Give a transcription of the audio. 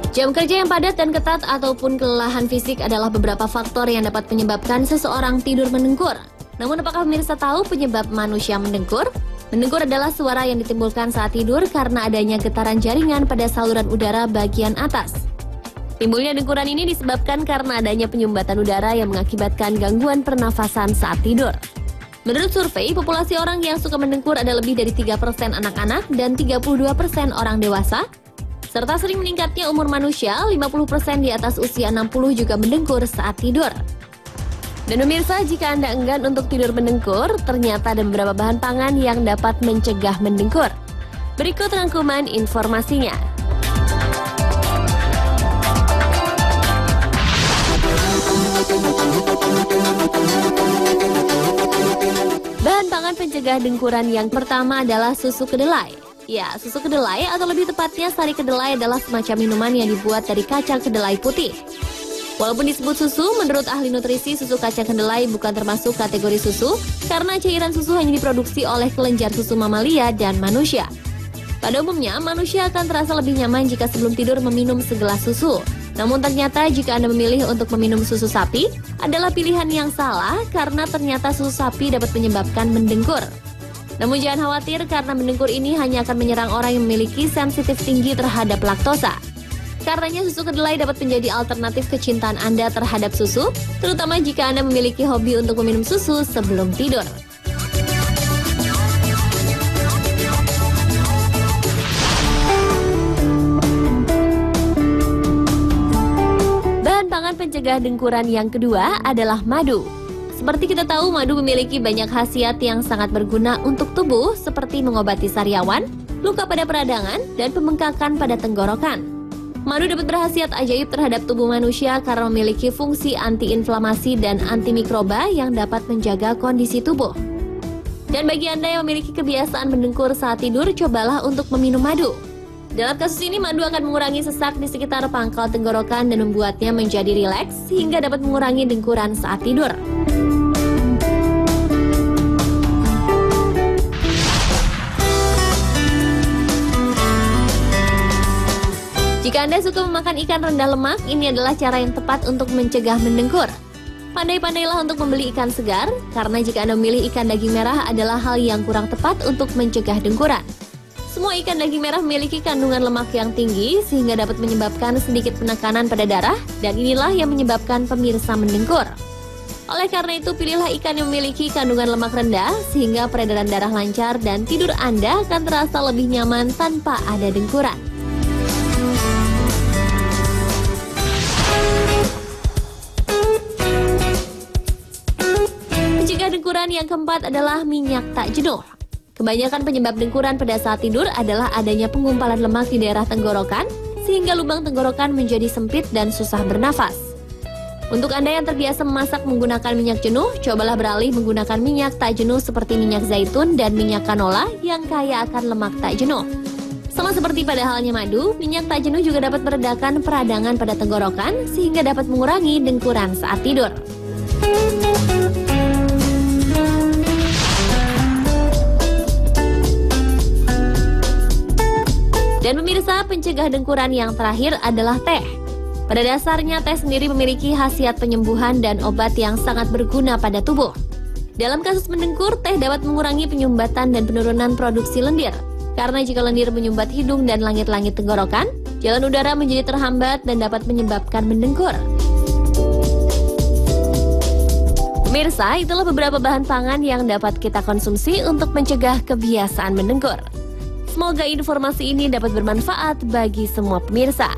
Jam kerja yang padat dan ketat ataupun kelelahan fisik adalah beberapa faktor yang dapat menyebabkan seseorang tidur mendengkur. Namun apakah pemirsa tahu penyebab manusia mendengkur? Mendengkur adalah suara yang ditimbulkan saat tidur karena adanya getaran jaringan pada saluran udara bagian atas. Timbulnya dengkuran ini disebabkan karena adanya penyumbatan udara yang mengakibatkan gangguan pernafasan saat tidur. Menurut survei, populasi orang yang suka mendengkur ada lebih dari 3% anak-anak dan 32% orang dewasa. Serta sering meningkatnya umur manusia, 50% di atas usia 60 juga mendengkur saat tidur. Dan pemirsa, jika Anda enggan untuk tidur mendengkur, ternyata ada beberapa bahan pangan yang dapat mencegah mendengkur. Berikut rangkuman informasinya. Bahan pangan pencegah dengkuran yang pertama adalah susu kedelai. Ya, susu kedelai atau lebih tepatnya sari kedelai adalah semacam minuman yang dibuat dari kacang kedelai putih. Walaupun disebut susu, menurut ahli nutrisi, susu kacang kedelai bukan termasuk kategori susu karena cairan susu hanya diproduksi oleh kelenjar susu mamalia dan manusia. Pada umumnya, manusia akan terasa lebih nyaman jika sebelum tidur meminum segelas susu. Namun ternyata jika Anda memilih untuk meminum susu sapi, adalah pilihan yang salah karena ternyata susu sapi dapat menyebabkan mendengkur. Namun jangan khawatir karena mendengkur ini hanya akan menyerang orang yang memiliki sensitif tinggi terhadap laktosa. Karenanya susu kedelai dapat menjadi alternatif kecintaan Anda terhadap susu, terutama jika Anda memiliki hobi untuk meminum susu sebelum tidur. Bahan pangan pencegah dengkuran yang kedua adalah madu. Seperti kita tahu, madu memiliki banyak khasiat yang sangat berguna untuk tubuh seperti mengobati sariawan, luka pada peradangan, dan pembengkakan pada tenggorokan. Madu dapat berkhasiat ajaib terhadap tubuh manusia karena memiliki fungsi antiinflamasi dan antimikroba yang dapat menjaga kondisi tubuh. Dan bagi Anda yang memiliki kebiasaan mendengkur saat tidur, cobalah untuk meminum madu. Dalam kasus ini, madu akan mengurangi sesak di sekitar pangkal tenggorokan dan membuatnya menjadi rileks sehingga dapat mengurangi dengkuran saat tidur. Jika Anda suka memakan ikan rendah lemak, ini adalah cara yang tepat untuk mencegah mendengkur. Pandai-pandailah untuk membeli ikan segar, karena jika Anda memilih ikan daging merah adalah hal yang kurang tepat untuk mencegah dengkuran. Semua ikan daging merah memiliki kandungan lemak yang tinggi, sehingga dapat menyebabkan sedikit penekanan pada darah, dan inilah yang menyebabkan pemirsa mendengkur. Oleh karena itu, pilihlah ikan yang memiliki kandungan lemak rendah, sehingga peredaran darah lancar dan tidur Anda akan terasa lebih nyaman tanpa ada dengkuran. Dengkuran yang keempat adalah minyak tak jenuh. Kebanyakan penyebab dengkuran pada saat tidur adalah adanya penggumpalan lemak di daerah tenggorokan, sehingga lubang tenggorokan menjadi sempit dan susah bernafas. Untuk Anda yang terbiasa memasak menggunakan minyak jenuh, cobalah beralih menggunakan minyak tak jenuh seperti minyak zaitun dan minyak kanola yang kaya akan lemak tak jenuh. Sama seperti pada halnya madu, minyak tak jenuh juga dapat meredakan peradangan pada tenggorokan, sehingga dapat mengurangi dengkuran saat tidur. Dan pemirsa, pencegah dengkuran yang terakhir adalah teh. Pada dasarnya, teh sendiri memiliki khasiat penyembuhan dan obat yang sangat berguna pada tubuh. Dalam kasus mendengkur, teh dapat mengurangi penyumbatan dan penurunan produksi lendir. Karena jika lendir menyumbat hidung dan langit-langit tenggorokan, jalan udara menjadi terhambat dan dapat menyebabkan mendengkur. Pemirsa, itulah beberapa bahan pangan yang dapat kita konsumsi untuk mencegah kebiasaan mendengkur. Semoga informasi ini dapat bermanfaat bagi semua pemirsa.